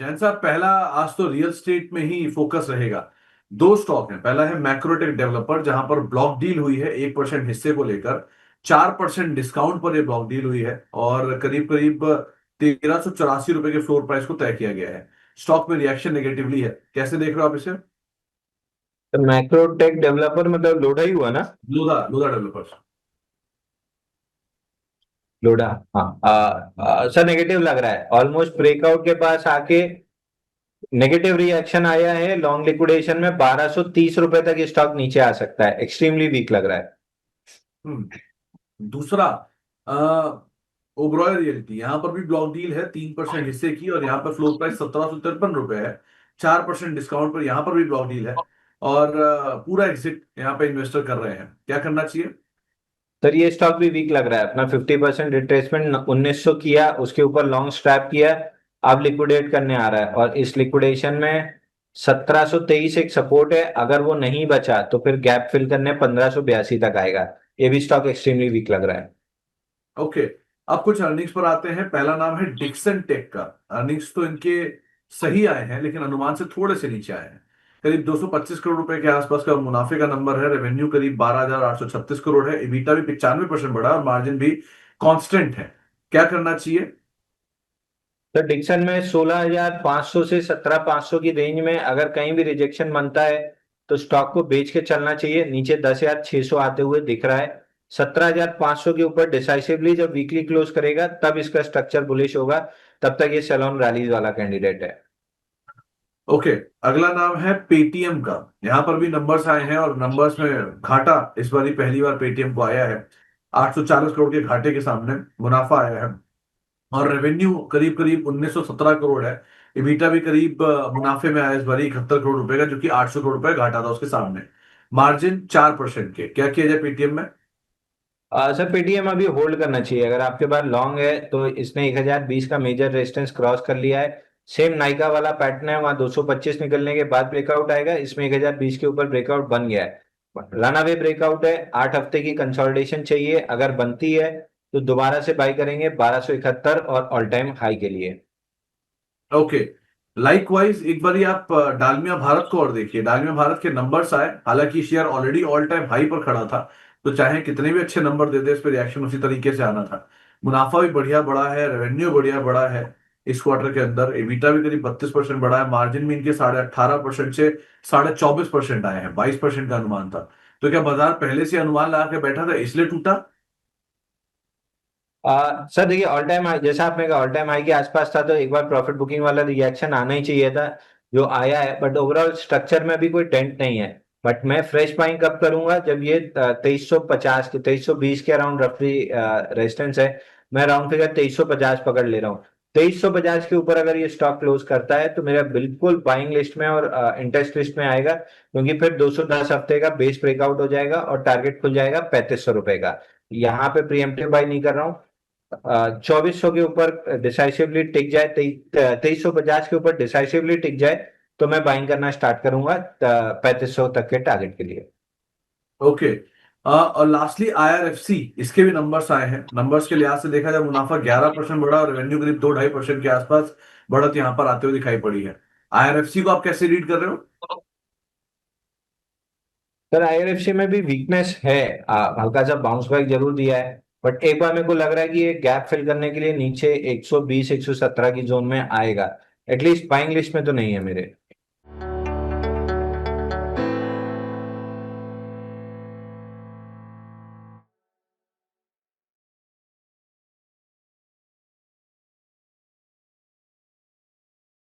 जैन साहब, पहला आज तो रियल स्टेट में ही फोकस रहेगा। दो स्टॉक हैं। पहला है मैक्रोटेक डेवलपर, जहां पर ब्लॉक डील हुई है 1% हिस्से को लेकर। 4% डिस्काउंट पर ये ब्लॉक डील हुई है और करीब करीब 1384 रुपए के फ्लोर प्राइस को तय किया गया है। स्टॉक में रिएक्शन नेगेटिवली है। कैसे देख रहे हो आप इसे? तो मैक्रोटेक डेवलपर मतलब लोढ़ा ही हुआ ना। लोधा लोधा डेवलपर्स। लोढ़ा। हाँ। सर नेगेटिव लग रहा है, ऑलमोस्ट ब्रेकआउट के पास आके नेगेटिव रिएक्शन आया है। लॉन्ग लिक्विडेशन में 1230 रुपए तक स्टॉक नीचे आ सकता है, एक्सट्रीमली वीक लग रहा है। दूसरा, ओबरॉय रियल्टी, यहां पर भी ब्लॉक डील है 3% हिस्से की और यहाँ पर फ्लोर प्राइस 1753 रुपए है। 4% डिस्काउंट पर यहाँ पर भी ब्लॉक डील है और पूरा एग्जिट यहाँ पे इन्वेस्टर कर रहे हैं। क्या करना चाहिए? सर ये स्टॉक भी वीक लग रहा है। अपना 50% रिट्रेसमेंट 1900 किया, उसके ऊपर लॉन्ग स्ट्रैप किया, अब लिक्विडेट करने आ रहा है और इस लिक्विडेशन में 1723 एक सपोर्ट है। अगर वो नहीं बचा तो फिर गैप फिल करने 1582 तक आएगा। ये भी स्टॉक एक्सट्रीमली वीक लग रहा है। ओके। अब कुछ अर्निंग्स पर आते हैं। पहला नाम है डिक्सन टेक का। अर्निंग्स तो इनके सही आए हैं, लेकिन अनुमान से थोड़े से नीचे आए हैं। करीब 225 करोड़ रुपए के आसपास का मुनाफे का नंबर है। रेवेन्यू करीब 12,836 करोड़ है। इबीटा भी 95% बढ़ा और मार्जिन भी कांस्टेंट है। क्या करना चाहिए? तो डिक्सन में 16,500 से 17,500 की रेंज में अगर कहीं भी रिजेक्शन बनता है तो स्टॉक को बेच के चलना चाहिए। नीचे 10,600 आते हुए दिख रहा है। 17,500 के ऊपर डिसाइसिवली जब वीकली क्लोज करेगा तब इसका स्ट्रक्चर बुलिश होगा। तब तक ये सेलोन रैलीज वाला कैंडिडेट है। ओके। अगला नाम है पेटीएम का। यहां पर भी नंबर्स आए हैं और नंबर्स में घाटा इस बार ही पहली बार पेटीएम को आया है। 840 करोड़ के घाटे के सामने मुनाफा आया है और रेवेन्यू करीब करीब 1917 करोड़ है। इबीटा भी करीब मुनाफे में आया इस बार 71 करोड़ रुपए का, जो कि 800 करोड़ रुपए घाटा था उसके सामने। मार्जिन 4% के। क्या किया जाए पेटीएम में? सर पेटीएम अभी होल्ड करना चाहिए। अगर आपके पास लॉन्ग है तो इसने 1020 का मेजर रेजिस्टेंस क्रॉस कर लिया है। सेम नाइका वाला पैटर्न है, वहां 225 निकलने के बाद ब्रेकआउट आएगा। इसमें 1020 के ऊपर ब्रेकआउट बन गया है। रन अवे ब्रेकआउट है। 8 हफ्ते की कंसोलिडेशन चाहिए। अगर बनती है तो दोबारा से बाई करेंगे 1271 और ऑल टाइम हाई के लिए। ओके। लाइकवाइज एक बार आप डालमिया भारत को और देखिए। डालमिया भारत के नंबर्स आए, हालांकि share already all time high पर खड़ा था, तो चाहे कितने भी अच्छे नंबर दे दे, इस पर रिएक्शन उसी तरीके से आना था। मुनाफा भी बढ़िया बढ़ा है, रेवेन्यू बढ़िया बढ़ा है। इस क्वार्टर के अंदर एबिटा भी करीब 32% बढ़ा है। मार्जिन भी इनके 18.5% से 24.5% आए हैं। 22% का अनुमान था। तो क्या बाजार पहले से अनुमान लगा के बैठा था इसलिए टूटा? सर देखिए, ऑल टाइम हाई जैसा आपने कहा ऑल टाइम हाई के आसपास था तो एक बार प्रॉफिट बुकिंग वाला रिएक्शन आना ही चाहिए था, जो आया है। बट ओवरऑल स्ट्रक्चर में भी कोई डेंट नहीं है। बट मैं फ्रेश बाइंग कब करूंगा? जब ये 2350 के 2320 के अराउंड रफली रेजिस्टेंस है। मैं राउंड फिगर 2350 पकड़ ले रहा हूँ। 2350 के ऊपर अगर ये स्टॉक क्लोज करता है तो मेरा बिल्कुल बाइंग लिस्ट में और इंटरेस्ट लिस्ट में आएगा, क्योंकि फिर 210 हफ्ते का बेस ब्रेकआउट हो जाएगा और टारगेट खुल जाएगा 3500 रुपए का। यहाँ पे प्रीएम्प्टिव बाई नहीं कर रहा हूँ। 2400 के ऊपर डिसाइसिवली टिक जाए, 2350 के ऊपर डिसाइसिवली टिक जाए तो मैं बाइंग करना स्टार्ट करूंगा 3500 तक के टारगेट के लिए। ओके। और लास्टली आईआरएफसी, इसके भी नंबर्स आए हैं। नंबर्स के लिहाज से देखा जाए, मुनाफा 11% बढ़ा और रेवेन्यू करीब 2-2.5% के आसपास बढ़त यहां पर आते हुए दिखाई पड़ी है। आईआरएफसी को आप कैसे रीड कर रहे हो? सर आईआरएफसी में भी वीकनेस है। हल्का सा बाउंस बैक जरूर दिया है। बट एक बार मेरे को लग रहा है कि ये गैप फिल करने के लिए नीचे 120 117 की जोन में आएगा। एटलीस्ट बाइंग लिस्ट में तो नहीं है मेरे।